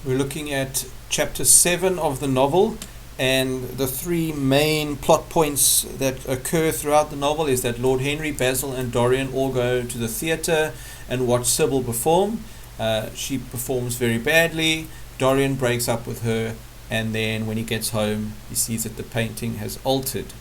We're looking at chapter 7 of the novel, and the three main plot points that occur throughout the novel is that Lord Henry, Basil and Dorian all go to the theatre and watch Sybil perform. She performs very badly. Dorian breaks up with her, and then when he gets home he sees that the painting has altered.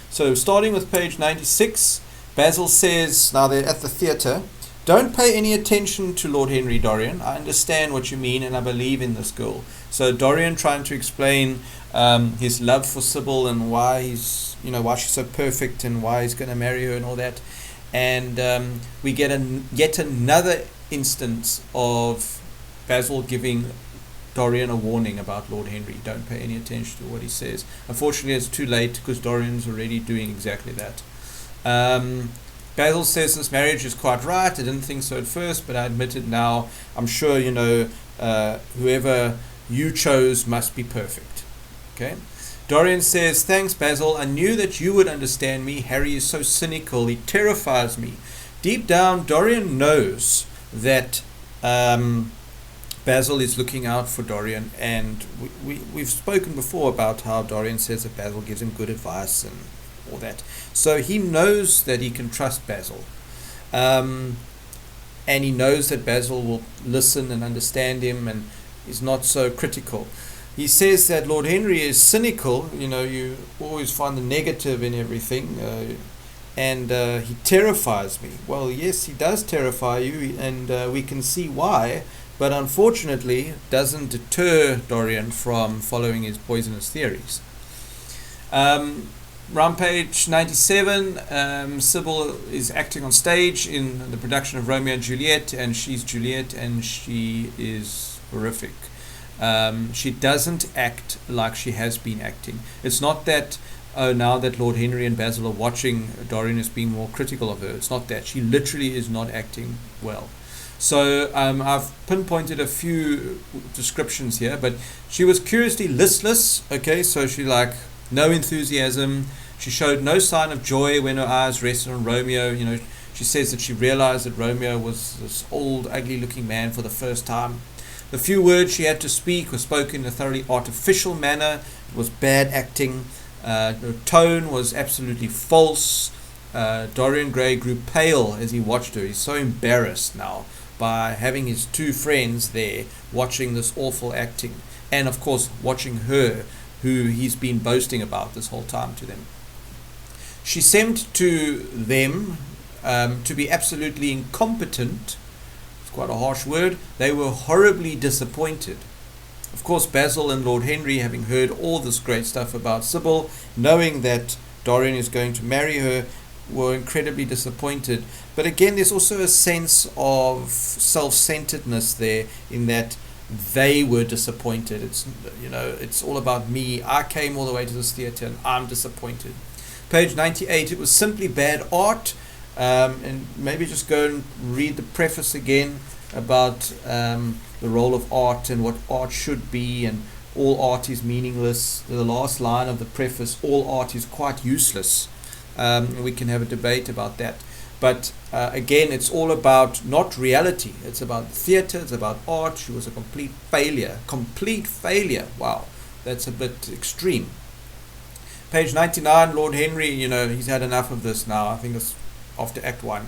So starting with page 96, Basil says, now they're at the theatre, "Don't pay any attention to Lord Henry, Dorian. I understand what you mean and I believe in this girl." So Dorian trying to explain his love for Sybil and why why she's so perfect and why he's going to marry her and all that. And we get yet another instance of Basil giving Dorian a warning about Lord Henry. Don't pay any attention to what he says. Unfortunately, it's too late because Dorian's already doing exactly that. Basil says this marriage is quite right. I didn't think so at first, but I admit it now. I'm sure, whoever you chose must be perfect. Okay. Dorian says, "Thanks, Basil. I knew that you would understand me. Harry is so cynical. He terrifies me." Deep down, Dorian knows that Basil is looking out for Dorian, and we've spoken before about how Dorian says that Basil gives him good advice and all that. So he knows that he can trust Basil. And he knows that Basil will listen and understand him and is not so critical. He says that Lord Henry is cynical. You always find the negative in everything. And he terrifies me. Well, yes, he does terrify you, and we can see why. But unfortunately, doesn't deter Dorian from following his poisonous theories. Around page 97, Sybil is acting on stage in the production of Romeo and Juliet, and she's Juliet, and she is horrific. She doesn't act like she has been acting. It's not that, now that Lord Henry and Basil are watching, Dorian is being more critical of her. It's not that. She literally is not acting well. So I've pinpointed a few descriptions here, but she was curiously listless. Okay, so she no enthusiasm. She showed no sign of joy when her eyes rested on Romeo. She says that she realized that Romeo was this old, ugly-looking man for the first time. The few words she had to speak were spoken in a thoroughly artificial manner. It was bad acting. Her tone was absolutely false. Dorian Gray grew pale as he watched her. He's so embarrassed now by having his two friends there watching this awful acting, and of course watching her, who he's been boasting about this whole time to them. She seemed to them to be absolutely incompetent. It's quite a harsh word. They were horribly disappointed. Of course, Basil and Lord Henry, having heard all this great stuff about Sybil, knowing that Dorian is going to marry her, were incredibly disappointed. But again, there's also a sense of self-centeredness there, in that they were disappointed. It's all about me. I came all the way to this theatre and I'm disappointed. Page 98, it was simply bad art. And maybe just go and read the preface again about the role of art and what art should be, and all art is meaningless. The last line of the preface, all art is quite useless. We can have a debate about that. But again, it's all about not reality. It's about theatre, it's about art. She was a complete failure. Complete failure. Wow, that's a bit extreme. Page 99, Lord Henry, he's had enough of this now. I think it's after Act 1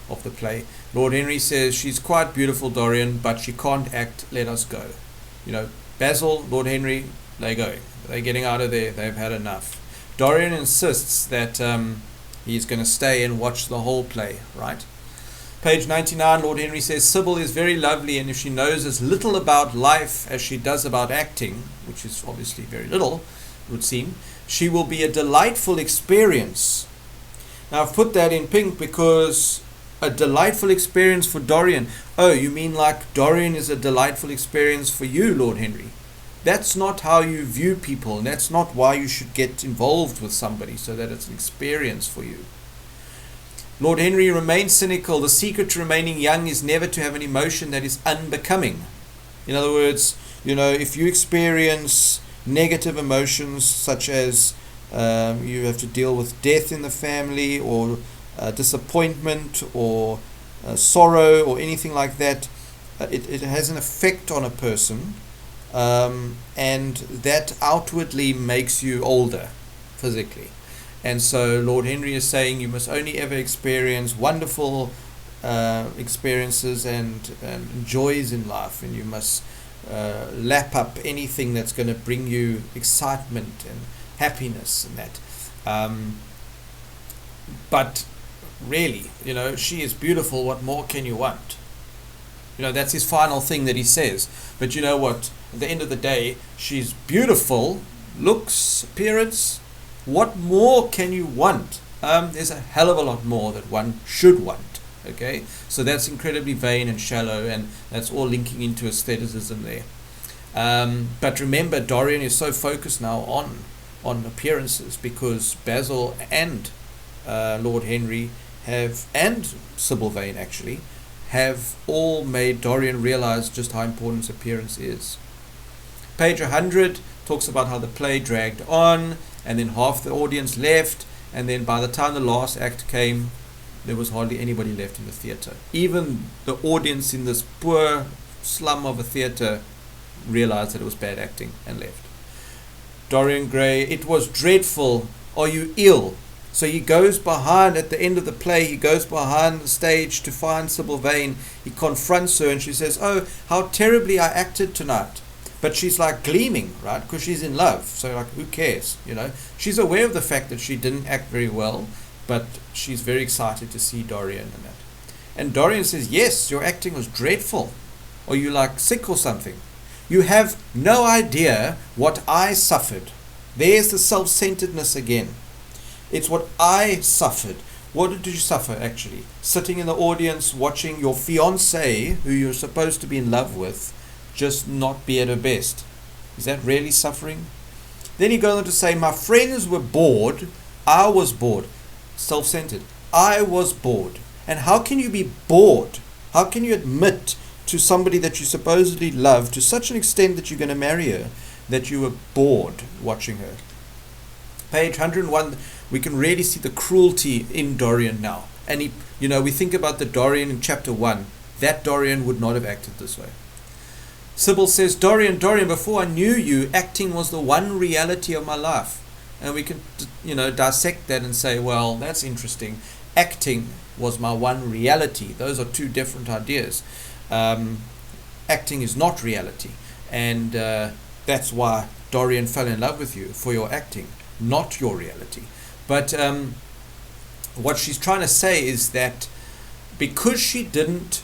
of the play. Lord Henry says, "She's quite beautiful, Dorian, but she can't act. Let us go." Basil, Lord Henry, they're going. They're getting out of there. They've had enough. Dorian insists that he's going to stay and watch the whole play, right? Page 99, Lord Henry says, "Sybil is very lovely, and if she knows as little about life as she does about acting," which is obviously very little, it would seem, "she will be a delightful experience." Now, I've put that in pink because a delightful experience for Dorian. Oh, you mean like Dorian is a delightful experience for you, Lord Henry? That's not how you view people, and that's not why you should get involved with somebody, so that it's an experience for you. Lord Henry remains cynical. "The secret to remaining young is never to have an emotion that is unbecoming." In other words, if you experience negative emotions such as you have to deal with death in the family, or disappointment, or sorrow, or anything like that, it has an effect on a person. and that outwardly makes you older physically. And so Lord Henry is saying you must only ever experience wonderful experiences and joys in life, and you must lap up anything that's going to bring you excitement and happiness and that. But really, she is beautiful. What more can you want? That's his final thing that he says. But you know what? At the end of the day, she's beautiful, looks, appearance. What more can you want? There's a hell of a lot more that one should want. Okay, so that's incredibly vain and shallow, and that's all linking into aestheticism there. But remember, Dorian is so focused now on appearances, because Basil and Lord Henry and Sybil Vane actually have all made Dorian realize just how important appearance is. Page 100 talks about how the play dragged on, and then half the audience left, and then by the time the last act came, there was hardly anybody left in the theatre. Even the audience in this poor slum of a theatre realized that it was bad acting and left. Dorian Gray, it was dreadful. Are you ill? So he goes behind, at the end of the play, he goes behind the stage to find Sybil Vane. He confronts her and she says, oh, how terribly I acted tonight. But she's like gleaming, right? Because she's in love. So like, who cares? She's aware of the fact that she didn't act very well, but she's very excited to see Dorian and that. And Dorian says, yes, your acting was dreadful. Are you like sick or something? You have no idea what I suffered. There's the self-centeredness again. It's what I suffered. What did you suffer actually? Sitting in the audience watching your fiancée, who you're supposed to be in love with, just not be at her best. Is that really suffering? Then he goes on to say, my friends were bored. I was bored. Self-centered. I was bored. And how can you be bored? How can you admit to somebody that you supposedly love to such an extent that you're going to marry her that you were bored watching her? Page 101, we can really see the cruelty in Dorian now. And we think about the Dorian in chapter 1. That Dorian would not have acted this way. Sybil says, Dorian, before I knew you, acting was the one reality of my life. And we can, dissect that and say, well, that's interesting. Acting was my one reality. Those are two different ideas. Acting is not reality. And that's why Dorian fell in love with you, for your acting, not your reality. But what she's trying to say is that because she didn't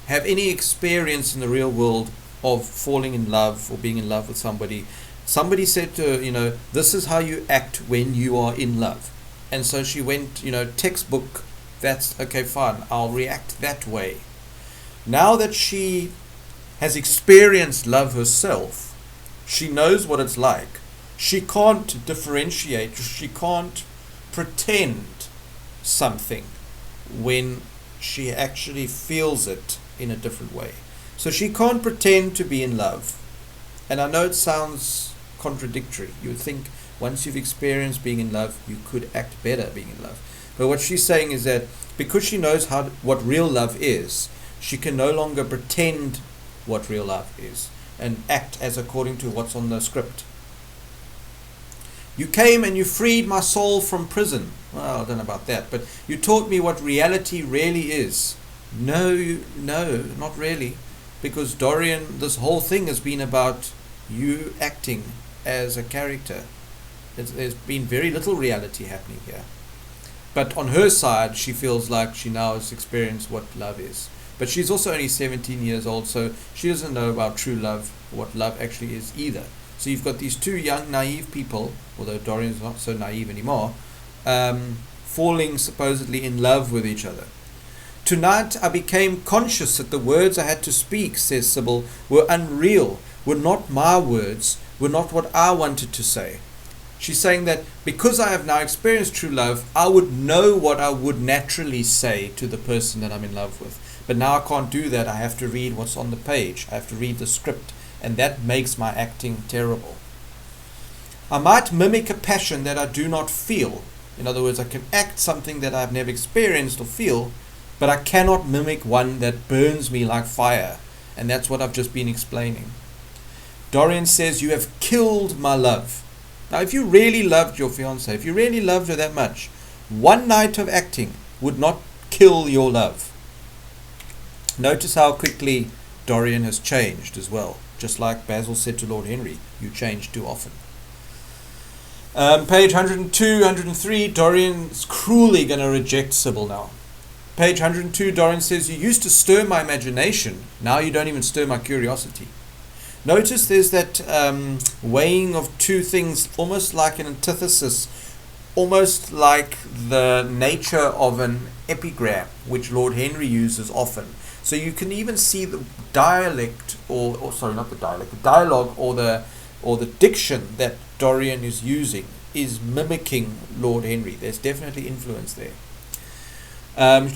have any experience in the real world of falling in love or being in love with somebody said to her, this is how you act when you are in love. And so she went, textbook, that's okay, fine, I'll react that way. Now that she has experienced love herself, she knows what it's like. She can't differentiate, she can't pretend something when she actually feels it in a different way. So she can't pretend to be in love. And I know it sounds contradictory. You would think once you've experienced being in love, you could act better being in love. But what she's saying is that because she knows what real love is, she can no longer pretend what real love is and act as according to what's on the script. You came and you freed my soul from prison. Well, I don't know about that, but you taught me what reality really is. No, not really. Because Dorian, this whole thing has been about you acting as a character. There's been very little reality happening here. But on her side, she feels like she now has experienced what love is. But she's also only 17 years old, so she doesn't know about true love, what love actually is either. So you've got these two young, naive people, although Dorian's not so naive anymore, falling supposedly in love with each other. Tonight I became conscious that the words I had to speak, says Sybil, were unreal, were not my words, were not what I wanted to say. She's saying that because I have now experienced true love, I would know what I would naturally say to the person that I'm in love with. But now I can't do that. I have to read what's on the page. I have to read the script. And that makes my acting terrible. I might mimic a passion that I do not feel. In other words, I can act something that I've never experienced or feel, but I cannot mimic one that burns me like fire. And that's what I've just been explaining. Dorian says, "You have killed my love." Now, if you really loved your fiancée, if you really loved her that much, one night of acting would not kill your love. Notice how quickly Dorian has changed as well. Just like Basil said to Lord Henry, "You change too often." Page 102, 103, Dorian's cruelly going to reject Sybil now. Page 102, Dorian says, "You used to stir my imagination. Now you don't even stir my curiosity." Notice there's that weighing of two things, almost like an antithesis, almost like the nature of an epigram, which Lord Henry uses often. So you can even see the dialect, or sorry, not the dialect, the dialogue or the diction that Dorian is using is mimicking Lord Henry. There's definitely influence there.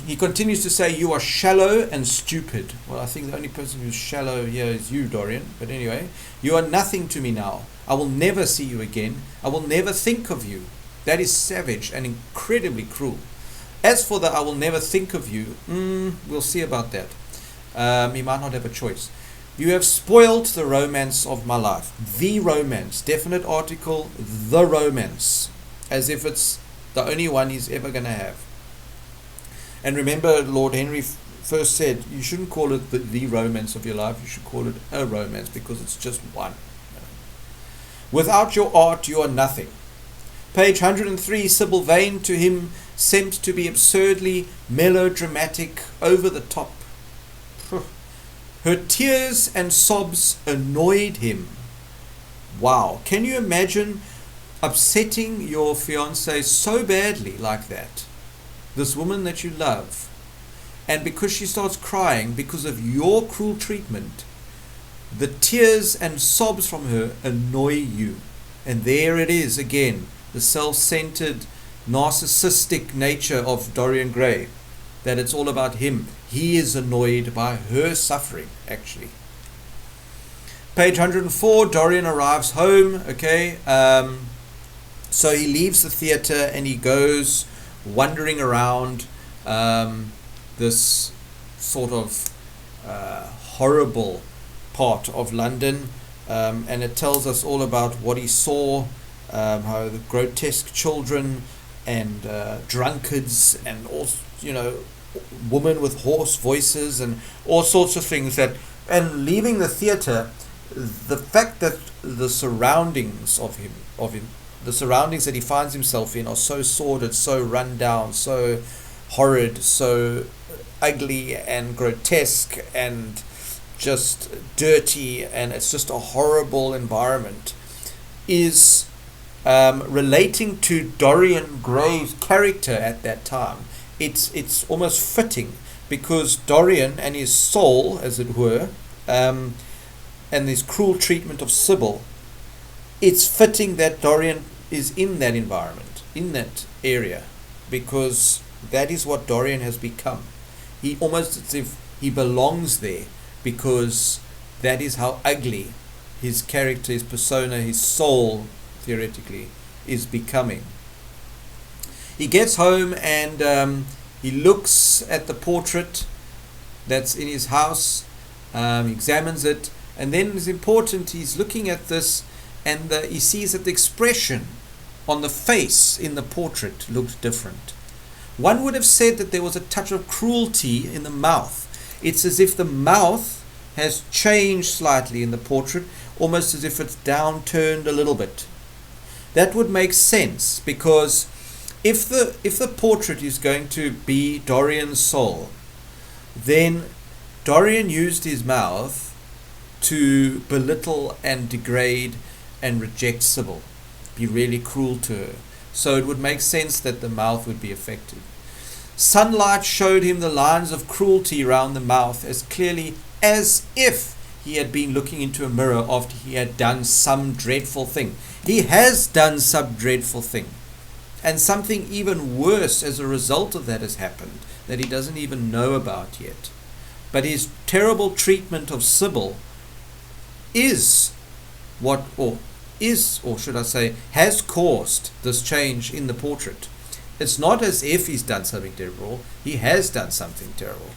He continues to say, "You are shallow and stupid." Well, I think the only person who's shallow here is you, Dorian. But anyway, "You are nothing to me now. I will never see you again. I will never think of you." That is savage and incredibly cruel. As for the "I will never think of you," we'll see about that. He might not have a choice. "You have spoiled the romance of my life." The romance, definite article, the romance, as if it's the only one he's ever going to have. And remember, Lord Henry first said, you shouldn't call it the romance of your life, you should call it a romance, because it's just one. "Without your art, you are nothing." Page 103, Sybil Vane to him, sent to be absurdly melodramatic, over the top. Her tears and sobs annoyed him. Wow. Can you imagine upsetting your fiancée so badly like that? This woman that you love. And because she starts crying because of your cruel treatment, the tears and sobs from her annoy you. And there it is again, the self-centered, narcissistic nature of Dorian Gray. That it's all about him. He is annoyed by her suffering, actually. Page 104, Dorian arrives home. Okay, so he leaves the theatre and he goes wandering around this sort of horrible part of London, and it tells us all about what he saw, how the grotesque children and drunkards and all, women with hoarse voices and all sorts of things. And leaving the theatre, the fact that the surroundings of him, the surroundings that he finds himself in are so sordid, so run down, so horrid, so ugly and grotesque and just dirty, and it's just a horrible environment, is relating to Dorian Gray's character at that time. It's almost fitting, because Dorian and his soul, as it were, and his cruel treatment of Sybil, it's fitting that Dorian is in that environment, in that area, because that is what Dorian has become. He almost as if he belongs there, because that is how ugly his character, his persona, his soul, theoretically, is becoming. He gets home and he looks at the portrait that's in his house, examines it, and then it's important, he's looking at this, and he sees that the expression on the face in the portrait looks different. One would have said that there was a touch of cruelty in the mouth. It's as if the mouth has changed slightly in the portrait, almost as if it's downturned a little bit. That would make sense, because if the portrait is going to be Dorian's soul, then Dorian used his mouth to belittle and degrade and reject Sybil, be really cruel to her. So it would make sense that the mouth would be affected. Sunlight showed him the lines of cruelty around the mouth as clearly as if he had been looking into a mirror after he had done some dreadful thing. He has done some dreadful thing. And something even worse as a result of that has happened that he doesn't even know about yet. But his terrible treatment of Sybil is what, or should I say, has caused this change in the portrait. It's not as if he's done something terrible. He has done something terrible.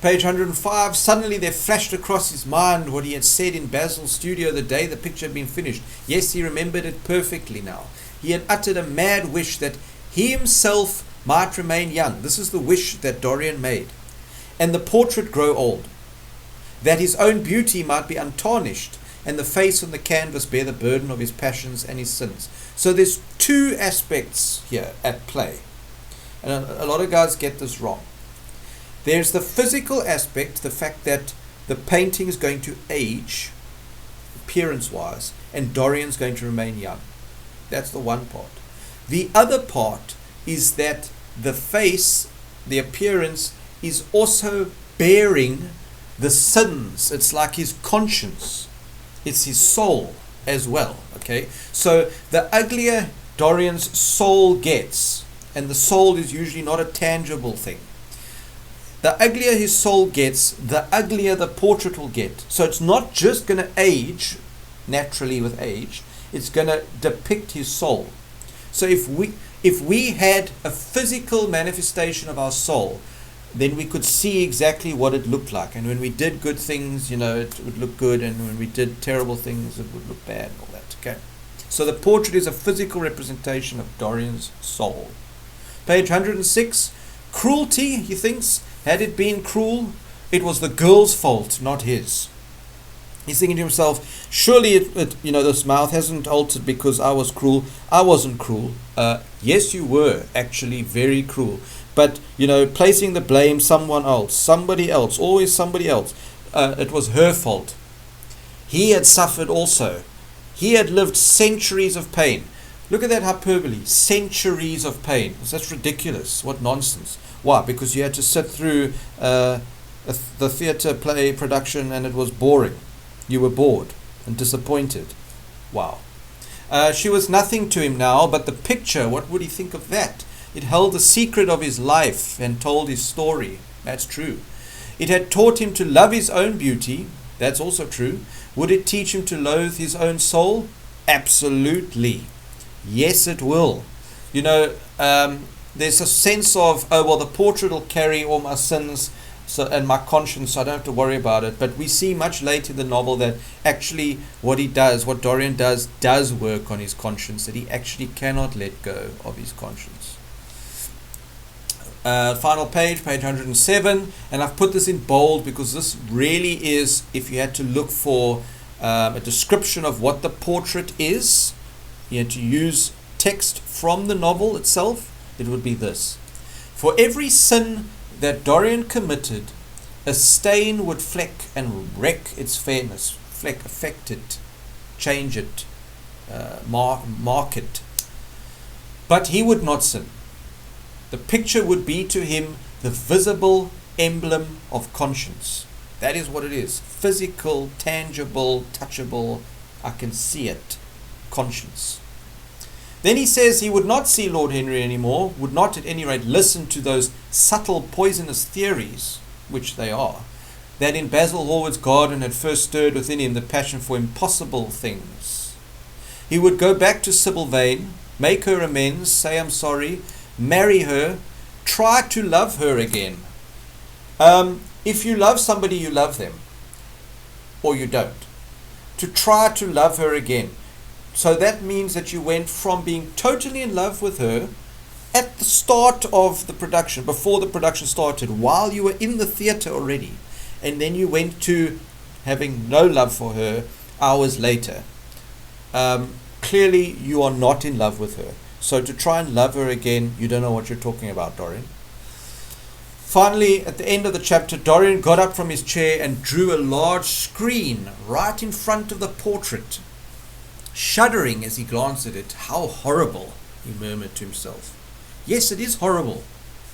Page 105, suddenly there flashed across his mind what he had said in Basil's studio the day the picture had been finished. Yes, he remembered it perfectly now. He had uttered a mad wish that he himself might remain young. This is the wish that Dorian made. And the portrait grow old. That his own beauty might be untarnished, and the face on the canvas bear the burden of his passions and his sins. So there's two aspects here at play. And a lot of guys get this wrong. There's the physical aspect, the fact that the painting is going to age, appearance-wise, and Dorian's going to remain young. That's the one part. The other part is that the face, the appearance, is also bearing the sins. It's like his conscience. It's his soul as well. Okay? So the uglier Dorian's soul gets, and the soul is usually not a tangible thing, the uglier his soul gets, the uglier the portrait will get. So it's not just going to age naturally with age, it's going to depict his soul. So if we had a physical manifestation of our soul, then we could see exactly what it looked like. And when we did good things, it would look good, and when we did terrible things, it would look bad and all that. Okay. So the portrait is a physical representation of Dorian's soul. Page 106. Cruelty, he thinks. Had it been cruel, it was the girl's fault, not his. He's thinking to himself, surely this mouth hasn't altered because I was cruel. I wasn't cruel. Yes, you were actually very cruel. But, placing the blame somebody else, always somebody else. It was her fault. He had suffered also. He had lived centuries of pain. Look at that hyperbole. Centuries of pain. That's ridiculous. What nonsense. Why? Because you had to sit through the theatre play production and it was boring. You were bored and disappointed. Wow. She was nothing to him now, but the picture, what would he think of that? It held the secret of his life and told his story. That's true. It had taught him to love his own beauty. That's also true. Would it teach him to loathe his own soul? Absolutely. Yes, it will. There's a sense of, the portrait will carry all my sins and my conscience, so I don't have to worry about it. But we see much later in the novel that actually what Dorian does work on his conscience, that he actually cannot let go of his conscience. Final page 107, and I've put this in bold because this really is, if you had to look for a description of what the portrait is, you had to use text from the novel itself, it would be this. For every sin that Dorian committed, a stain would fleck and wreck its fairness. Fleck, affect it, change it, mark it. But he would not sin. The picture would be to him the visible emblem of conscience. That is what it is. Physical, tangible, touchable, I can see it. Conscience. Then he says he would not see Lord Henry anymore, would not at any rate listen to those subtle poisonous theories, which they are, that in Basil Hallward's garden had first stirred within him the passion for impossible things. He would go back to Sybil Vane, make her amends, say I'm sorry, marry her, try to love her again. If you love somebody, you love them, or you don't. To try to love her again. So that means that you went from being totally in love with her at the start of the production, before the production started, while you were in the theatre already, and then you went to having no love for her hours later. Clearly you are not in love with her. So to try and love her again, you don't know what you're talking about, Dorian. Finally, at the end of the chapter, Dorian got up from his chair and drew a large screen right in front of the portrait. Shuddering as he glanced at it. How horrible, he murmured to himself. Yes, it is horrible.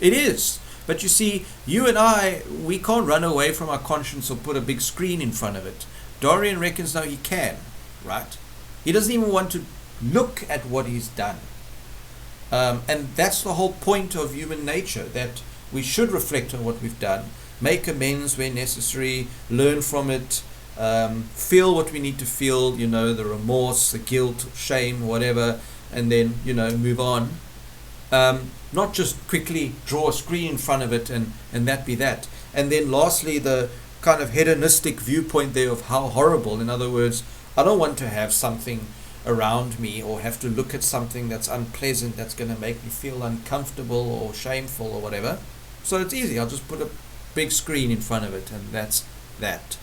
It is. But you see, you and I, we can't run away from our conscience or put a big screen in front of it. Dorian reckons now he can, right? He doesn't even want to look at what he's done. And that's the whole point of human nature, that we should reflect on what we've done, make amends where necessary, learn from it, feel what we need to feel, the remorse, the guilt, shame, whatever, and then, move on. Not just quickly draw a screen in front of it and that be that. And then lastly, the kind of hedonistic viewpoint there of how horrible. In other words, I don't want to have something around me or have to look at something that's unpleasant, that's going to make me feel uncomfortable or shameful or whatever. So it's easy. I'll just put a big screen in front of it, and that's that.